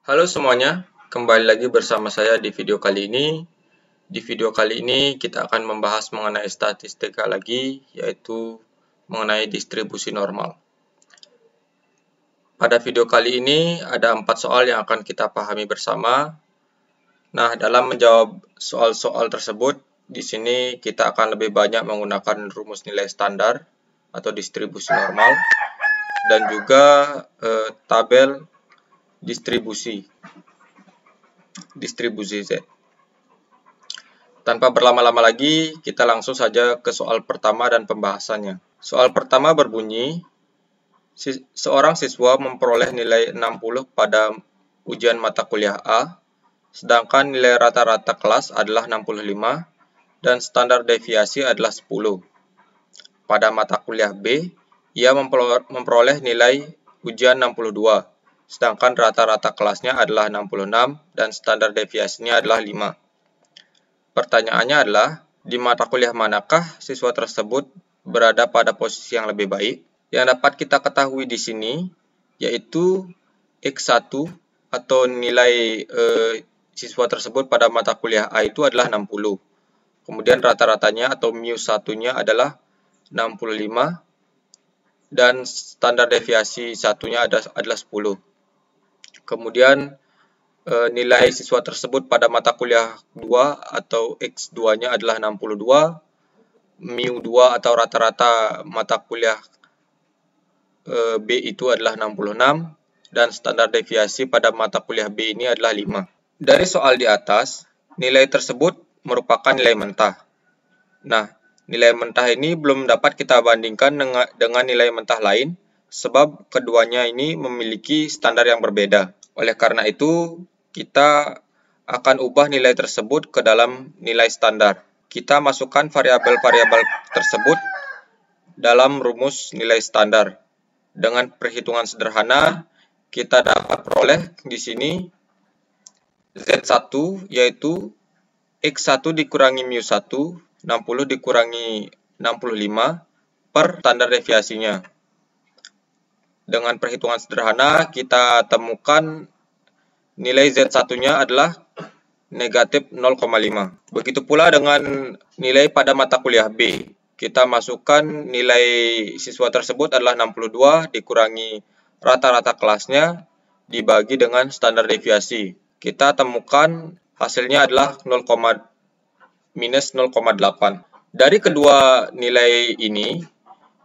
Halo semuanya, kembali lagi bersama saya di video kali ini. Di video kali ini kita akan membahas mengenai statistika lagi, yaitu mengenai distribusi normal. Pada video kali ini ada 4 soal yang akan kita pahami bersama. Nah, dalam menjawab soal-soal tersebut, di sini kita akan lebih banyak menggunakan rumus nilai standar atau distribusi normal dan juga tabel distribusi Z. Tanpa berlama-lama lagi, kita langsung saja ke soal pertama dan pembahasannya. Soal pertama berbunyi, seorang siswa memperoleh nilai 60 pada ujian mata kuliah A, sedangkan nilai rata-rata kelas adalah 65 dan standar deviasi adalah 10. Pada mata kuliah B, ia memperoleh nilai ujian 62, sedangkan rata-rata kelasnya adalah 66 dan standar deviasinya adalah 5. Pertanyaannya adalah, di mata kuliah manakah siswa tersebut berada pada posisi yang lebih baik? Yang dapat kita ketahui di sini yaitu X1 atau nilai siswa tersebut pada mata kuliah A itu adalah 60. Kemudian rata-ratanya atau mu1-nya adalah 65 dan standar deviasi satunya adalah 10. Kemudian nilai siswa tersebut pada mata kuliah 2 atau X2-nya adalah 62, mu2 atau rata-rata mata kuliah B itu adalah 66, dan standar deviasi pada mata kuliah B ini adalah 5. Dari soal di atas, nilai tersebut merupakan nilai mentah. Nah, nilai mentah ini belum dapat kita bandingkan dengan nilai mentah lain, sebab keduanya ini memiliki standar yang berbeda. Oleh karena itu, kita akan ubah nilai tersebut ke dalam nilai standar. Kita masukkan variabel-variabel tersebut dalam rumus nilai standar. Dengan perhitungan sederhana, kita dapat peroleh di sini Z1 yaitu X1 dikurangi mu1, 60 dikurangi 65 per standar deviasinya. Dengan perhitungan sederhana, kita temukan nilai Z1-nya adalah negatif 0,5. Begitu pula dengan nilai pada mata kuliah B. Kita masukkan nilai siswa tersebut adalah 62 dikurangi rata-rata kelasnya dibagi dengan standar deviasi. Kita temukan hasilnya adalah minus 0,8. Dari kedua nilai ini,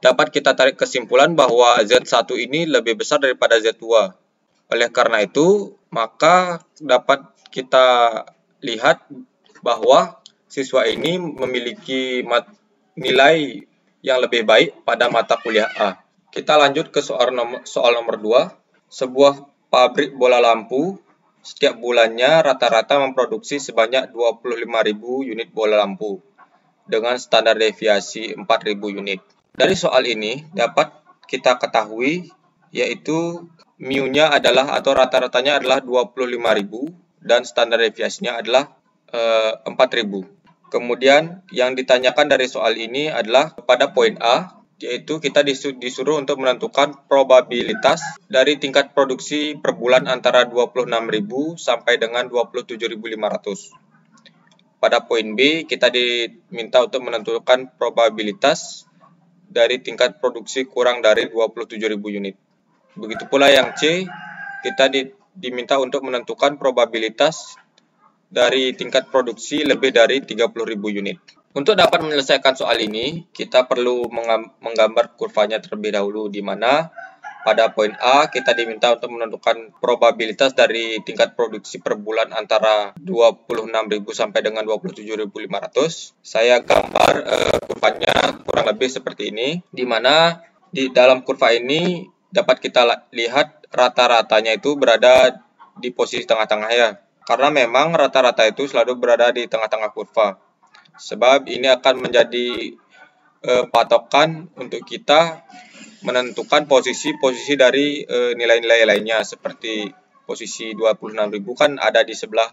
dapat kita tarik kesimpulan bahwa Z1 ini lebih besar daripada Z2. Oleh karena itu, maka dapat kita lihat bahwa siswa ini memiliki nilai yang lebih baik pada mata kuliah A. Kita lanjut ke soal nomor 2. Sebuah pabrik bola lampu setiap bulannya rata-rata memproduksi sebanyak 25.000 unit bola lampu dengan standar deviasi 4.000 unit. Dari soal ini dapat kita ketahui yaitu mu-nya adalah atau rata-ratanya adalah 25.000 dan standar deviasinya adalah 4.000. Kemudian yang ditanyakan dari soal ini adalah pada poin A, yaitu kita disuruh untuk menentukan probabilitas dari tingkat produksi per bulan antara 26.000 sampai dengan 27.500. Pada poin B, kita diminta untuk menentukan probabilitas dari tingkat produksi kurang dari 27.000 unit. Begitu pula yang C, kita diminta untuk menentukan probabilitas dari tingkat produksi lebih dari 30.000 unit. Untuk dapat menyelesaikan soal ini, kita perlu menggambar kurvanya terlebih dahulu, di mana pada poin A kita diminta untuk menentukan probabilitas dari tingkat produksi per bulan antara 26.000 sampai dengan 27.500. Saya gambar kurvanya kurang lebih seperti ini, di mana di dalam kurva ini dapat kita lihat rata-ratanya itu berada di posisi tengah-tengah ya. Karena memang rata-rata itu selalu berada di tengah-tengah kurva. Sebab ini akan menjadi patokan untuk kita menentukan posisi-posisi dari nilai-nilai lainnya. Seperti posisi 26.000 kan ada di sebelah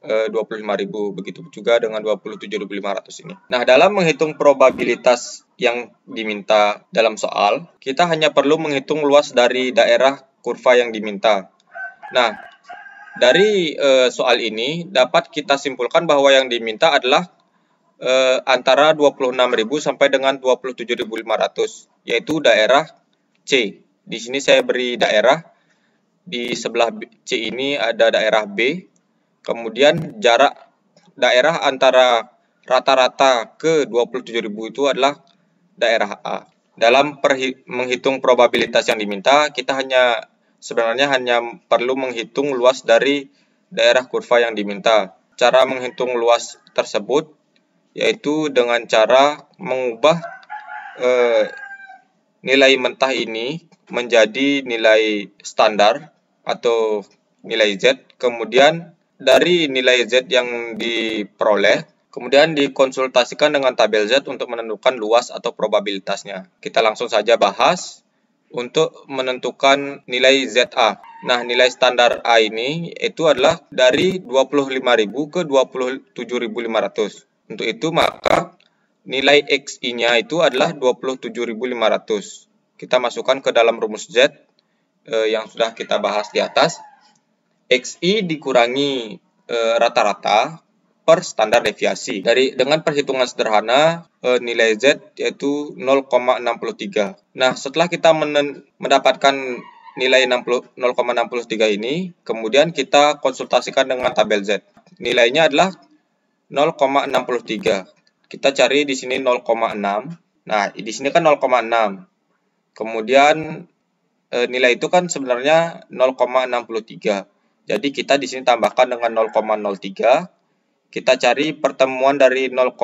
25.000. Begitu juga dengan 27.500 ini. Nah, dalam menghitung probabilitas yang diminta dalam soal, kita hanya perlu menghitung luas dari daerah kurva yang diminta. Nah, Dari soal ini dapat kita simpulkan bahwa yang diminta adalah antara 26.000 sampai dengan 27.500, yaitu daerah C. Di sini saya beri daerah, di sebelah C ini ada daerah B, kemudian jarak daerah antara rata-rata ke 27.000 itu adalah daerah A. Dalam menghitung probabilitas yang diminta, kita sebenarnya hanya perlu menghitung luas dari daerah kurva yang diminta. Cara menghitung luas tersebut yaitu dengan cara mengubah nilai mentah ini menjadi nilai standar atau nilai Z. Kemudian dari nilai Z yang diperoleh, kemudian dikonsultasikan dengan tabel Z untuk menentukan luas atau probabilitasnya. Kita langsung saja bahas untuk menentukan nilai ZA. Nah, nilai standar A ini itu adalah dari 25.000 ke 27.500. Untuk itu maka nilai XI-nya itu adalah 27.500. Kita masukkan ke dalam rumus Z yang sudah kita bahas di atas. XI dikurangi rata-rata per standar deviasi. Dengan perhitungan sederhana, nilai Z yaitu 0,63. Nah, setelah kita mendapatkan nilai 0,63 ini, kemudian kita konsultasikan dengan tabel Z. Nilainya adalah 0,63. Kita cari di sini 0,6. Nah, di sini kan 0,6. Kemudian nilai itu kan sebenarnya 0,63. Jadi kita di sini tambahkan dengan 0,03. Kita cari pertemuan dari 0,6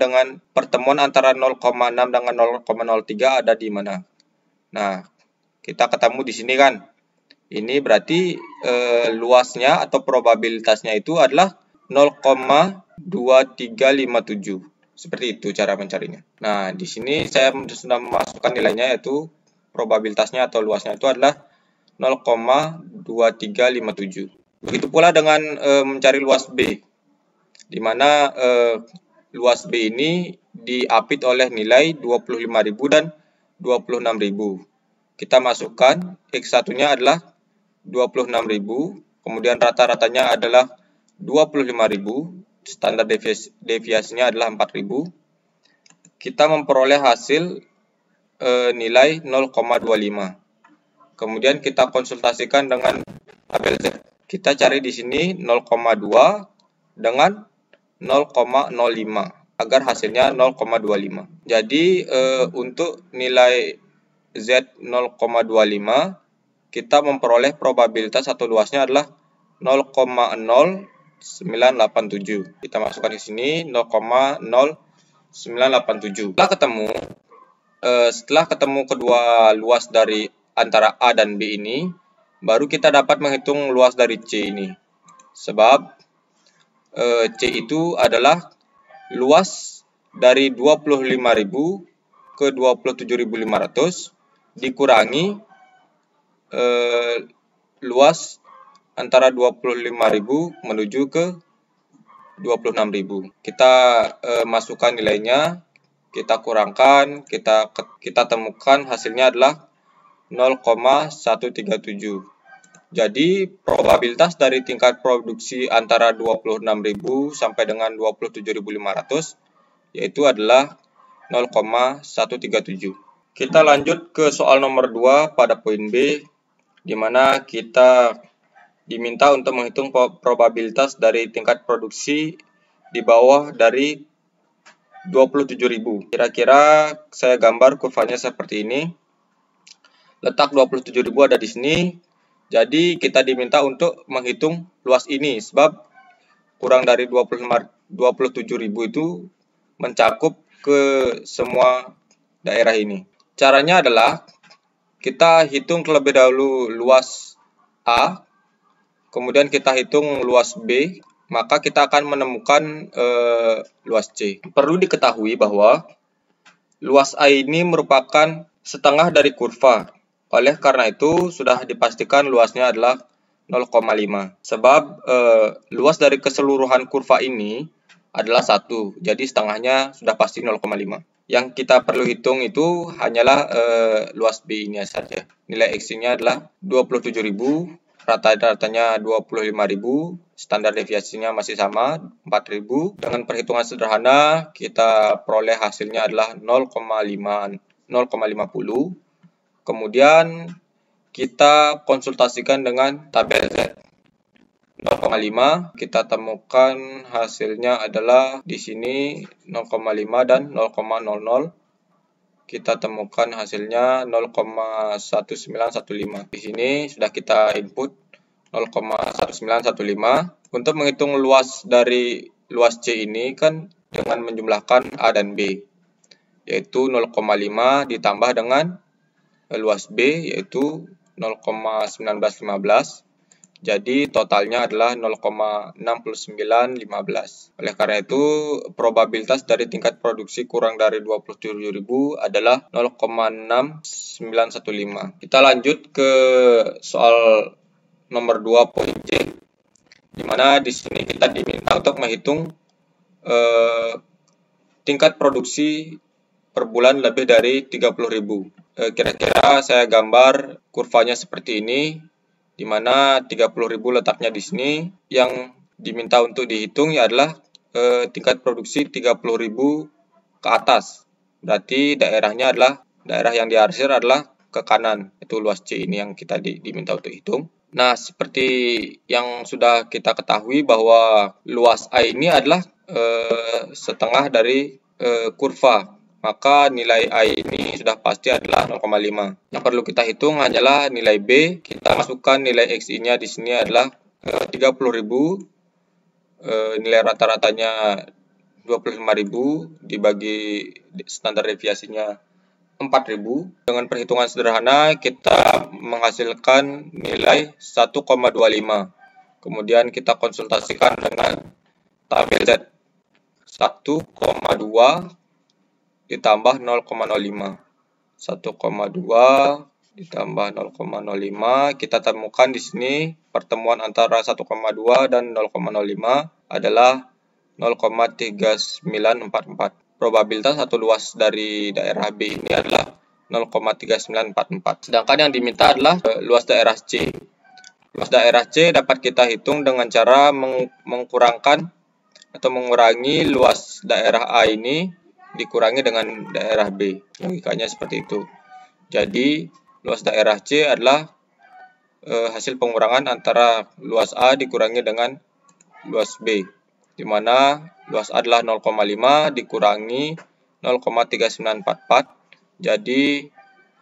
dengan pertemuan antara 0,6 dengan 0,03 ada di mana. Nah, kita ketemu di sini kan. Ini berarti luasnya atau probabilitasnya itu adalah 0,2357. Seperti itu cara mencarinya. Nah, di sini saya sudah memasukkan nilainya, yaitu probabilitasnya atau luasnya itu adalah 0,2357. Begitu pula dengan mencari luas B, di mana luas B ini diapit oleh nilai 25.000 dan 26.000. Kita masukkan X1-nya adalah 26.000, kemudian rata-ratanya adalah 25.000, standar deviasinya adalah 4.000. Kita memperoleh hasil nilai 0,25. Kemudian kita konsultasikan dengan tabel Z. Kita cari di sini 0,2 dengan 0,05 agar hasilnya 0,25. Jadi untuk nilai Z 0,25 kita memperoleh probabilitas atau luasnya adalah 0,0987. Kita masukkan di sini 0,0987. Setelah ketemu kedua luas dari antara A dan B ini, baru kita dapat menghitung luas dari C ini. Sebab C itu adalah luas dari 25.000 ke 27.500 dikurangi luas antara 25.000 menuju ke 26.000. Kita masukkan nilainya, kita kurangkan, kita temukan hasilnya adalah 0,137. Jadi probabilitas dari tingkat produksi antara 26.000 sampai dengan 27.500 yaitu adalah 0,137. Kita lanjut ke soal nomor 2 pada poin B, di mana kita diminta untuk menghitung probabilitas dari tingkat produksi di bawah dari 27.000. Kira-kira saya gambar kurvanya seperti ini. Letak 27.000 ada di sini. Jadi kita diminta untuk menghitung luas ini, sebab kurang dari 27.000 itu mencakup ke semua daerah ini. Caranya adalah kita hitung terlebih dahulu luas A, kemudian kita hitung luas B, maka kita akan menemukan luas C. Perlu diketahui bahwa luas A ini merupakan setengah dari kurva. Oleh karena itu, sudah dipastikan luasnya adalah 0,5. Sebab luas dari keseluruhan kurva ini adalah 1. Jadi setengahnya sudah pasti 0,5. Yang kita perlu hitung itu hanyalah luas B ini saja. Nilai X-nya adalah 27.000 rata-ratanya 25.000, standar deviasinya masih sama 4.000. Dengan perhitungan sederhana kita peroleh hasilnya adalah 0,50. Kemudian kita konsultasikan dengan tabel Z. 0,5 kita temukan hasilnya adalah di sini 0,5 dan 0,00. Kita temukan hasilnya 0,1915. Di sini sudah kita input 0,1915. Untuk menghitung luas dari luas C ini kan dengan menjumlahkan A dan B, yaitu 0,5 ditambah dengan luas B yaitu 0,1915. Jadi totalnya adalah 0,6915. Oleh karena itu, probabilitas dari tingkat produksi kurang dari 27.000 adalah 0,6915. Kita lanjut ke soal nomor 2 poin C, di mana di sini kita diminta untuk menghitung tingkat produksi per bulan lebih dari 30.000. Kira-kira saya gambar kurvanya seperti ini, di mana 30.000 letaknya di sini. Yang diminta untuk dihitung adalah tingkat produksi 30.000 ke atas. Berarti daerahnya adalah daerah yang diarsir adalah ke kanan. Itu luas C ini yang kita diminta untuk hitung. Nah, seperti yang sudah kita ketahui bahwa luas A ini adalah setengah dari kurva. Maka nilai A ini sudah pasti adalah 0,5. Yang perlu kita hitung hanyalah nilai B. Kita masukkan nilai XI-nya di sini adalah 30.000. Nilai rata-ratanya 25.000 dibagi standar deviasinya 4.000. Dengan perhitungan sederhana kita menghasilkan nilai 1,25. Kemudian kita konsultasikan dengan tabel Z. 1,2 ditambah 0,05. 1,2 ditambah 0,05. Kita temukan di sini pertemuan antara 1,2 dan 0,05 adalah 0,3944. Probabilitas atau luas dari daerah B ini adalah 0,3944. Sedangkan yang diminta adalah luas daerah C. Luas daerah C dapat kita hitung dengan cara mengkurangkan atau mengurangi luas daerah A ini dikurangi dengan daerah B. Logikanya seperti itu. Jadi, luas daerah C adalah hasil pengurangan antara luas A dikurangi dengan luas B, di mana luas A adalah 0,5 dikurangi 0,3944. Jadi,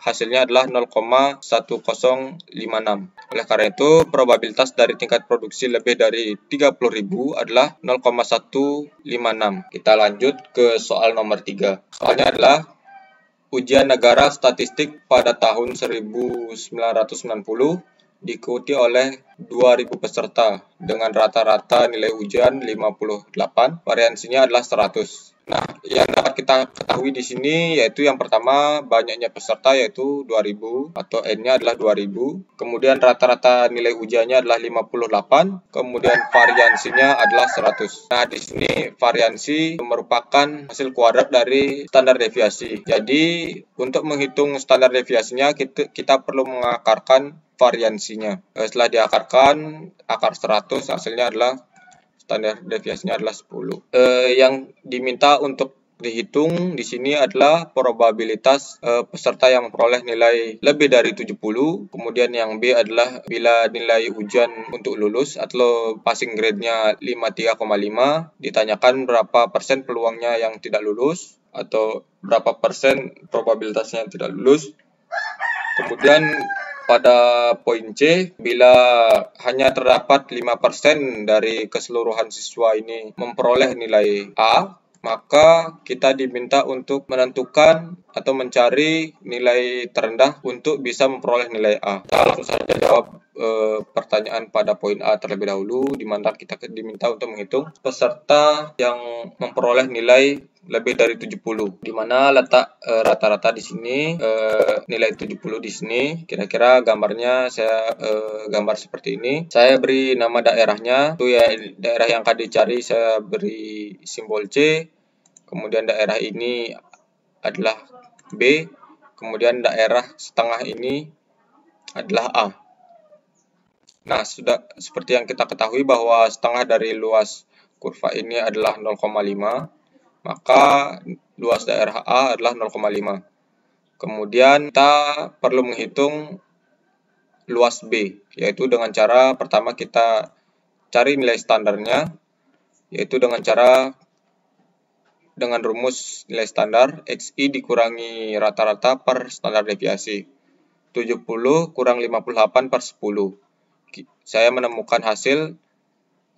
hasilnya adalah 0,1056. Oleh karena itu, probabilitas dari tingkat produksi lebih dari 30.000 adalah 0,156. Kita lanjut ke soal nomor 3. Soalnya adalah ujian negara statistik pada tahun 1990 diikuti oleh 2.000 peserta dengan rata-rata nilai ujian 58, variansinya adalah 100. Nah, yang dapat kita ketahui di sini yaitu yang pertama banyaknya peserta yaitu 2.000 atau N-nya adalah 2.000. Kemudian rata-rata nilai ujiannya adalah 58, kemudian variansinya adalah 100. Nah, di sini variansi merupakan hasil kuadrat dari standar deviasi. Jadi, untuk menghitung standar deviasinya kita perlu mengakarkan variansinya. Setelah diakarkan, akar 100 hasilnya adalah standar deviasinya adalah 10. Yang diminta untuk dihitung di sini adalah probabilitas peserta yang memperoleh nilai lebih dari 70. Kemudian yang B adalah bila nilai ujian untuk lulus atau passing grade-nya 53,5, ditanyakan berapa persen peluangnya yang tidak lulus atau berapa persen probabilitasnya yang tidak lulus. Kemudian pada poin C, bila hanya terdapat 5% dari keseluruhan siswa ini memperoleh nilai A, maka kita diminta untuk menentukan atau mencari nilai terendah untuk bisa memperoleh nilai A. Kita langsung saja jawab pertanyaan pada poin A terlebih dahulu, di mana kita diminta untuk menghitung peserta yang memperoleh nilai lebih dari 70, di mana letak rata-rata di sini, nilai 70 di sini. Kira-kira gambarnya saya gambar seperti ini. Saya beri nama daerahnya, itu ya daerah yang akan dicari saya beri simbol C. Kemudian daerah ini adalah B. Kemudian daerah setengah ini adalah A. Nah, sudah seperti yang kita ketahui bahwa setengah dari luas kurva ini adalah 0,5, maka luas daerah A adalah 0,5. Kemudian kita perlu menghitung luas B, yaitu dengan cara pertama kita cari nilai standarnya, yaitu dengan rumus nilai standar XI dikurangi rata-rata per standar deviasi. 70 kurang 58 per 10. Saya menemukan hasil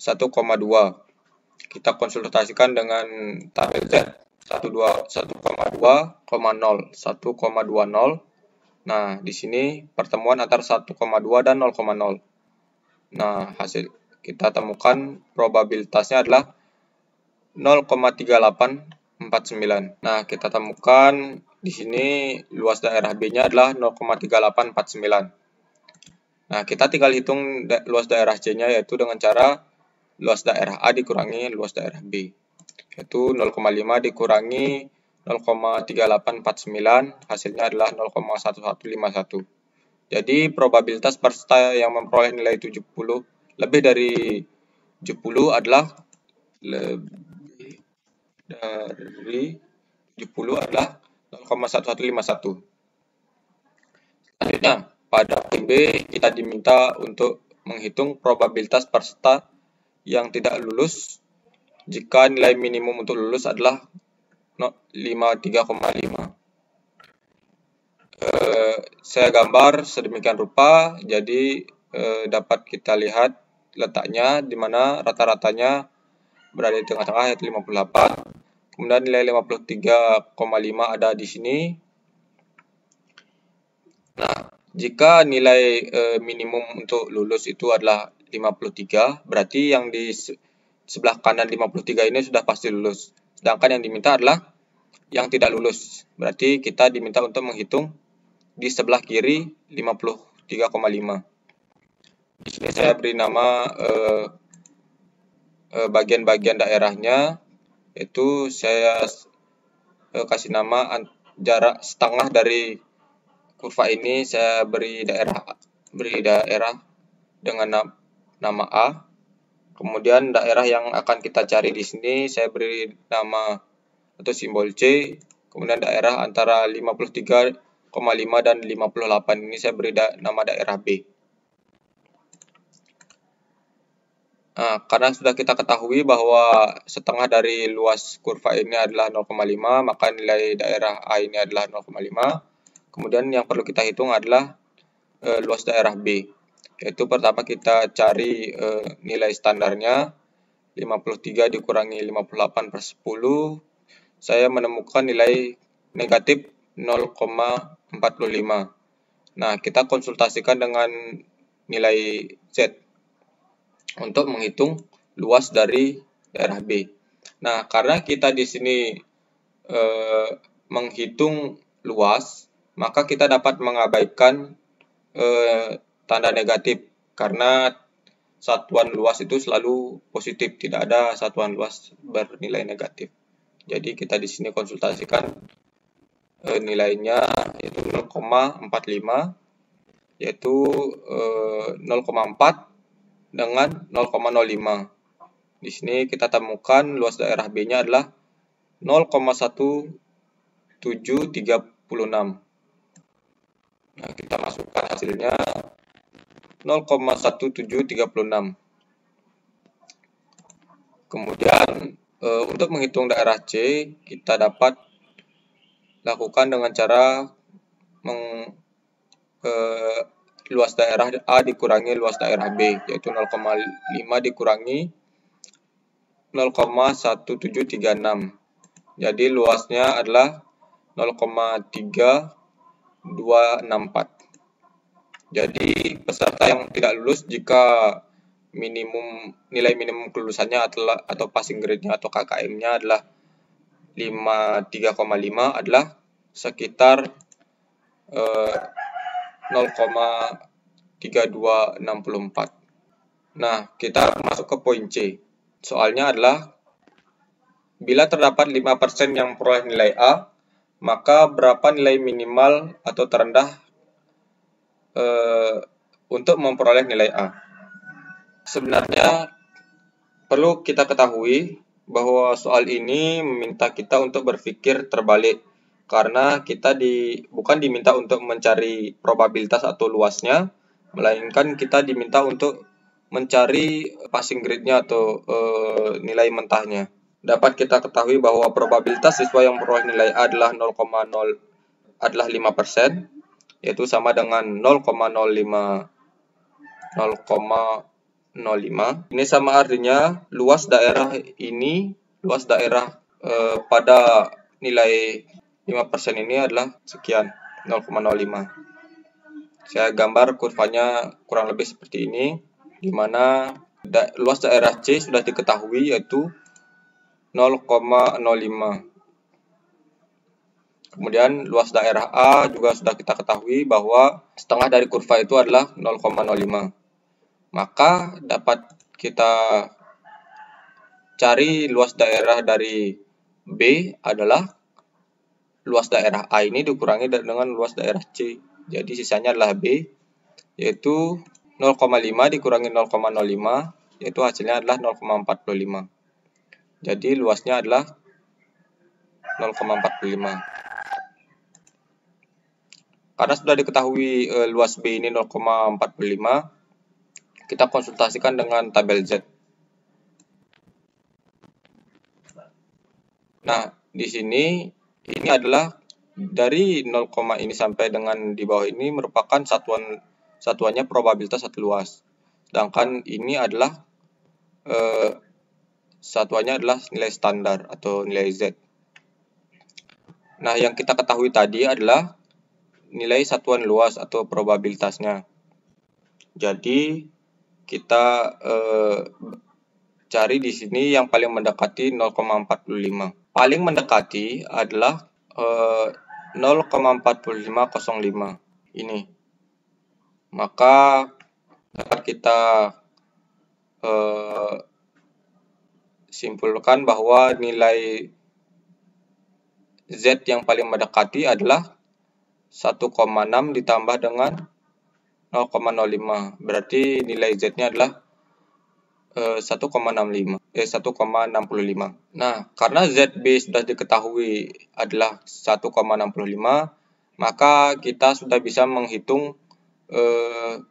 1,2. Kita konsultasikan dengan tabel Z. 1,2,0. Nah, di sini pertemuan antara 1,2 dan 0,0. Nah, hasil kita temukan probabilitasnya adalah 0,3849. Nah, kita temukan di sini luas daerah B-nya adalah 0,3849. Nah, kita tinggal hitung luas daerah C-nya, yaitu dengan cara luas daerah A dikurangi luas daerah B, yaitu 0,5 dikurangi 0,3849, hasilnya adalah 0,1151. Jadi probabilitas peserta yang memperoleh nilai 70 lebih dari 70 adalah 0,1151. Selanjutnya, pada poin B kita diminta untuk menghitung probabilitas peserta yang tidak lulus jika nilai minimum untuk lulus adalah 53,5. Saya gambar sedemikian rupa, jadi dapat kita lihat letaknya di mana rata-ratanya berada di tengah-tengah, yaitu 58. Kemudian nilai 53,5 ada di sini. Nah, jika nilai minimum untuk lulus itu adalah 53, berarti yang di sebelah kanan 53 ini sudah pasti lulus. Sedangkan yang diminta adalah yang tidak lulus. Berarti kita diminta untuk menghitung di sebelah kiri 53,5. Di sini saya beri nama bagian-bagian daerahnya, yaitu saya kasih nama jarak setengah dari kurva ini, saya beri daerah dengan nama A. Kemudian daerah yang akan kita cari di sini saya beri nama atau simbol C. Kemudian daerah antara 53,5 dan 58 ini saya beri nama daerah B. Nah, karena sudah kita ketahui bahwa setengah dari luas kurva ini adalah 0,5, maka nilai daerah A ini adalah 0,5. Kemudian yang perlu kita hitung adalah luas daerah B. Yaitu pertama kita cari nilai standarnya, 53 dikurangi 58 per 10. Saya menemukan nilai negatif 0,45. Nah, kita konsultasikan dengan nilai Z untuk menghitung luas dari daerah B. Nah, karena kita di sini menghitung luas, maka kita dapat mengabaikan tanda negatif karena satuan luas itu selalu positif, tidak ada satuan luas bernilai negatif. Jadi kita di sini konsultasikan nilainya yaitu 0,45, yaitu 0,4 dengan 0,05. Di sini kita temukan luas daerah B-nya adalah 0,1736. Nah, kita masukkan hasilnya 0,1736. Kemudian untuk menghitung daerah C, kita dapat lakukan dengan cara luas daerah A dikurangi luas daerah B, yaitu 0,5 dikurangi 0,1736. Jadi luasnya adalah 0,3264. Jadi peserta yang tidak lulus jika nilai minimum kelulusannya atau passing grade-nya atau KKM-nya adalah 53,5 adalah sekitar 0,3264. Nah, kita masuk ke poin C. Soalnya adalah bila terdapat 5% yang memperoleh nilai A, maka berapa nilai minimal atau terendah untuk memperoleh nilai A? Sebenarnya perlu kita ketahui bahwa soal ini meminta kita untuk berpikir terbalik, karena kita bukan diminta untuk mencari probabilitas atau luasnya, melainkan kita diminta untuk mencari passing grade-nya atau nilai mentahnya. Dapat kita ketahui bahwa probabilitas siswa yang memperoleh nilai A adalah 5%, yaitu sama dengan 0,05. Ini sama artinya luas daerah pada nilai 5% ini adalah sekian, 0,05. Saya gambar kurvanya kurang lebih seperti ini, di mana luas daerah C sudah diketahui yaitu 0,05. Kemudian luas daerah A juga sudah kita ketahui bahwa setengah dari kurva itu adalah 0,05. Maka dapat kita cari luas daerah dari B adalah luas daerah A ini dikurangi dengan luas daerah C. Jadi sisanya adalah B, yaitu 0,5 dikurangi 0,05, yaitu hasilnya adalah 0,45. Jadi luasnya adalah 0,45. Karena sudah diketahui luas B ini 0,45, kita konsultasikan dengan tabel Z. Nah, di sini ini adalah dari 0, ini sampai dengan di bawah ini merupakan satuannya probabilitas satu luas. Sedangkan ini adalah satuannya adalah nilai standar atau nilai Z. Nah, yang kita ketahui tadi adalah nilai satuan luas atau probabilitasnya. Jadi kita cari di sini yang paling mendekati 0,45. Paling mendekati adalah 0,4505 ini. Maka dapat kita simpulkan bahwa nilai Z yang paling mendekati adalah 1,6 ditambah dengan 0,05. Berarti nilai Z-nya adalah 1,65. Nah, karena ZB sudah diketahui adalah 1,65, maka kita sudah bisa menghitung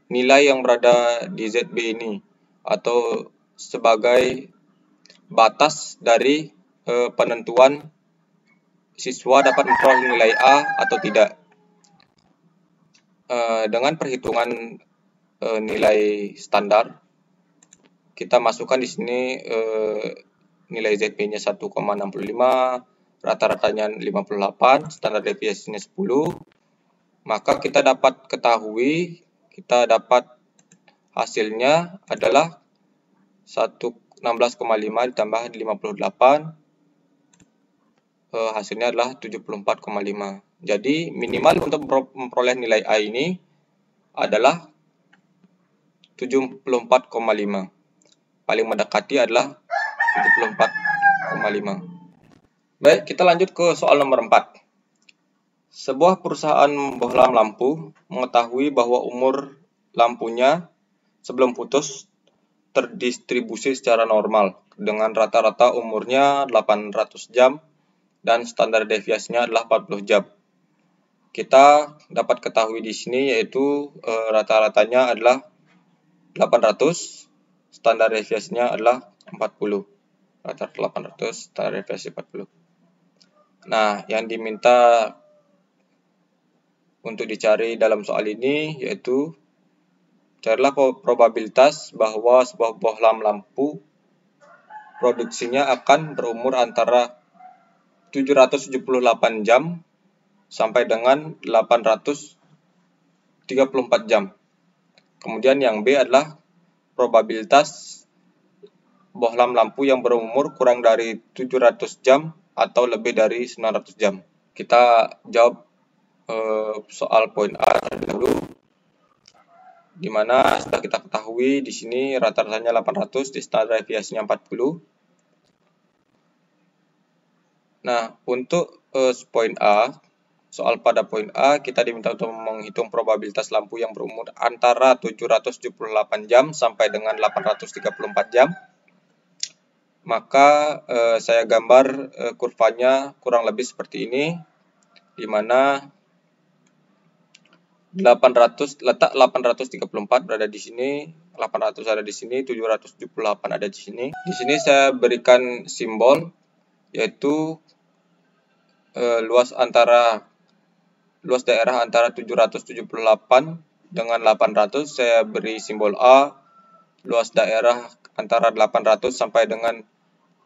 nilai yang berada di ZB ini atau sebagai batas dari penentuan siswa dapat memperoleh nilai A atau tidak. Dengan perhitungan nilai standar, kita masukkan di sini nilai ZB-nya 1,65, rata-ratanya 58, standar deviasinya 10. Maka kita dapat hasilnya adalah 16,5 ditambah 58, hasilnya adalah 74,5. Jadi minimal untuk memperoleh nilai A ini adalah 74,5. Paling mendekati adalah 74,5. Baik, kita lanjut ke soal nomor 4. Sebuah perusahaan bohlam lampu mengetahui bahwa umur lampunya sebelum putus terdistribusi secara normal dengan rata-rata umurnya 800 jam dan standar deviasinya adalah 40 jam. Kita dapat ketahui di sini yaitu rata-ratanya adalah 800, standar deviasinya adalah 40. Rata-rata 800, standar deviasi 40. Nah, yang diminta untuk dicari dalam soal ini yaitu carilah probabilitas bahwa sebuah bohlam lampu produksinya akan berumur antara 778 jam sampai dengan 834 jam. Kemudian yang B adalah probabilitas bohlam lampu yang berumur kurang dari 700 jam atau lebih dari 900 jam. Kita jawab soal poin A terlebih dahulu, di mana sudah kita ketahui di sini rata-ratanya 800, di standar deviasinya 40. Nah, untuk poin A, soal pada poin A, kita diminta untuk menghitung probabilitas lampu yang berumur antara 778 jam sampai dengan 834 jam. Maka saya gambar kurvanya kurang lebih seperti ini, di mana 800 letak 834 berada di sini, 800 ada di sini, 778 ada di sini. Di sini saya berikan simbol, yaitu luas daerah antara 778 dengan 800 saya beri simbol A, luas daerah antara 800 sampai dengan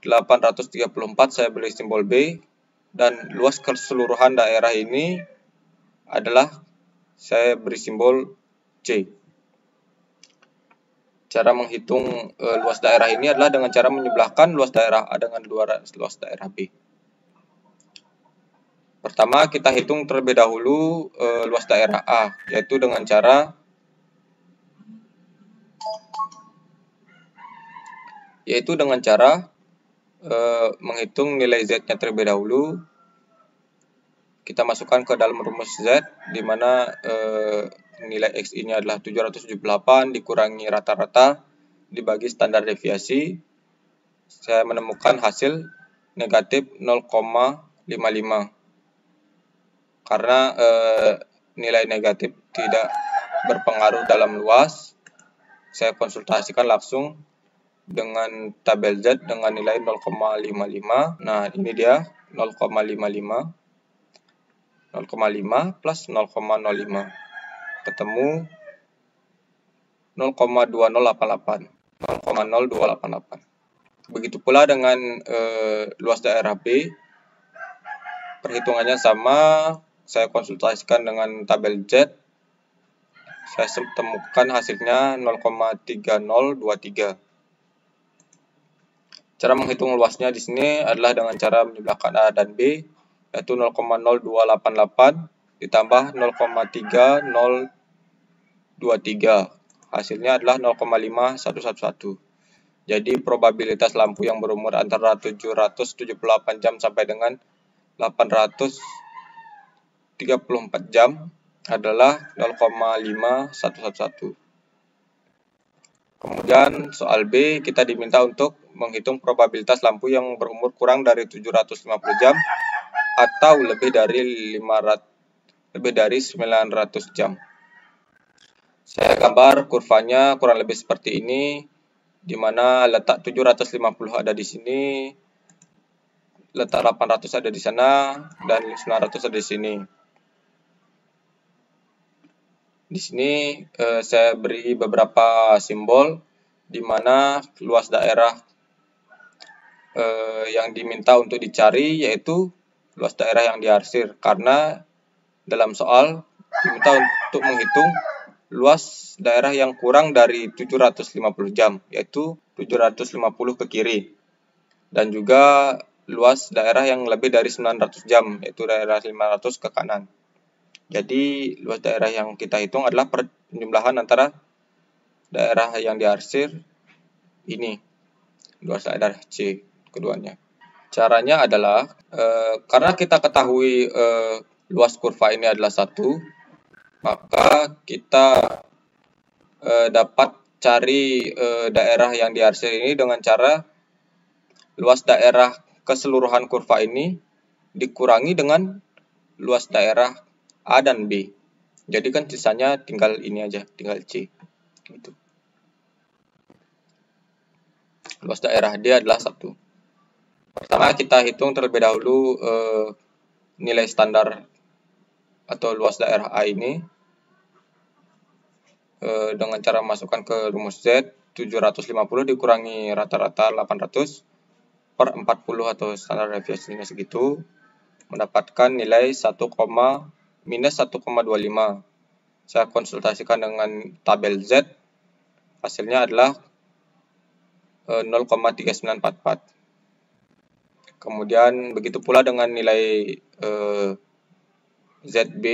834 saya beri simbol B, dan luas keseluruhan daerah ini adalah saya beri simbol C. Cara menghitung luas daerah ini adalah dengan cara menyebelahkan luas daerah A dengan luas daerah B. Pertama, kita hitung terlebih dahulu luas daerah A, yaitu dengan cara menghitung nilai Z-nya terlebih dahulu. Kita masukkan ke dalam rumus Z, di mana nilai XI-nya adalah 778 dikurangi rata-rata dibagi standar deviasi. Saya menemukan hasil negatif 0,55. Karena nilai negatif tidak berpengaruh dalam luas, saya konsultasikan langsung dengan tabel Z dengan nilai 0,55. Nah, ini dia 0,55. 0,5 plus 0,05 ketemu 0,2088. 0,0288. Begitu pula dengan luas daerah B, perhitungannya sama. Saya konsultasikan dengan tabel Z. Saya temukan hasilnya 0,3023. Cara menghitung luasnya di sini adalah dengan cara menyebelahkan A dan B, yaitu 0,0288 ditambah 0,3023. Hasilnya adalah 0,5111. Jadi probabilitas lampu yang berumur antara 778 jam sampai dengan 834 jam adalah 0,5111. Kemudian soal B, kita diminta untuk menghitung probabilitas lampu yang berumur kurang dari 750 jam atau lebih dari 900 jam. Saya gambar kurvanya kurang lebih seperti ini, di mana letak 750 ada di sini, letak 800 ada di sana, dan 900 ada di sini. Di sini saya beri beberapa simbol, di mana luas daerah yang diminta untuk dicari yaitu luas daerah yang diarsir, karena dalam soal diminta untuk menghitung luas daerah yang kurang dari 750 jam, yaitu 750 ke kiri, dan juga luas daerah yang lebih dari 900 jam, yaitu daerah 500 ke kanan. Jadi luas daerah yang kita hitung adalah penjumlahan antara daerah yang diarsir ini, luas daerah C keduanya. Caranya adalah karena kita ketahui luas kurva ini adalah 1, maka kita dapat cari daerah yang diarsir ini dengan cara luas daerah keseluruhan kurva ini dikurangi dengan luas daerah A dan B. Jadi kan sisanya tinggal ini aja, tinggal C. Gitu. Luas daerah D adalah 1. Pertama, kita hitung terlebih dahulu nilai standar atau luas daerah A ini dengan cara masukkan ke rumus Z. 750 dikurangi rata-rata 800 per 40 atau standar deviasinya segitu, mendapatkan nilai minus 1,25. Saya konsultasikan dengan tabel Z, hasilnya adalah 0,3944. Kemudian begitu pula dengan nilai ZB,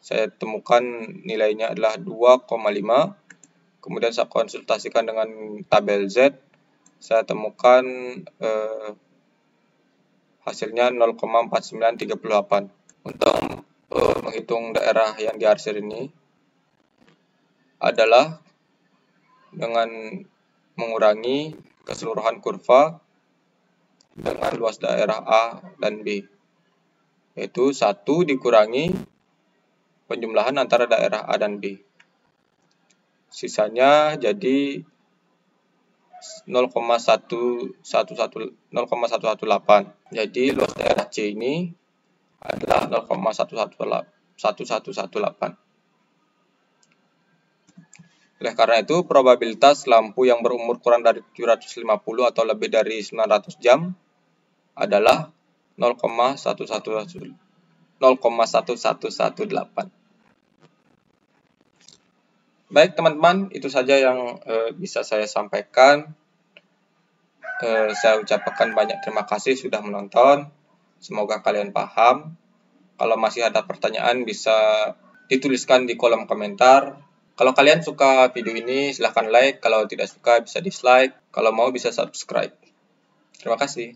saya temukan nilainya adalah 2,5. Kemudian saya konsultasikan dengan tabel Z, saya temukan hasilnya 0,4938. Untuk menghitung daerah yang diarsir ini adalah dengan mengurangi keseluruhan kurva dengan luas daerah A dan B, yaitu 1 dikurangi penjumlahan antara daerah A dan B. Sisanya jadi 0,118. Jadi luas daerah C ini adalah 0,1118. Oleh karena itu, probabilitas lampu yang berumur kurang dari 750 atau lebih dari 900 jam adalah 0,1118. Baik teman-teman, itu saja yang bisa saya sampaikan. Saya ucapkan banyak terima kasih sudah menonton. Semoga kalian paham. Kalau masih ada pertanyaan bisa dituliskan di kolom komentar. Kalau kalian suka video ini silahkan like, kalau tidak suka bisa dislike, kalau mau bisa subscribe. Terima kasih.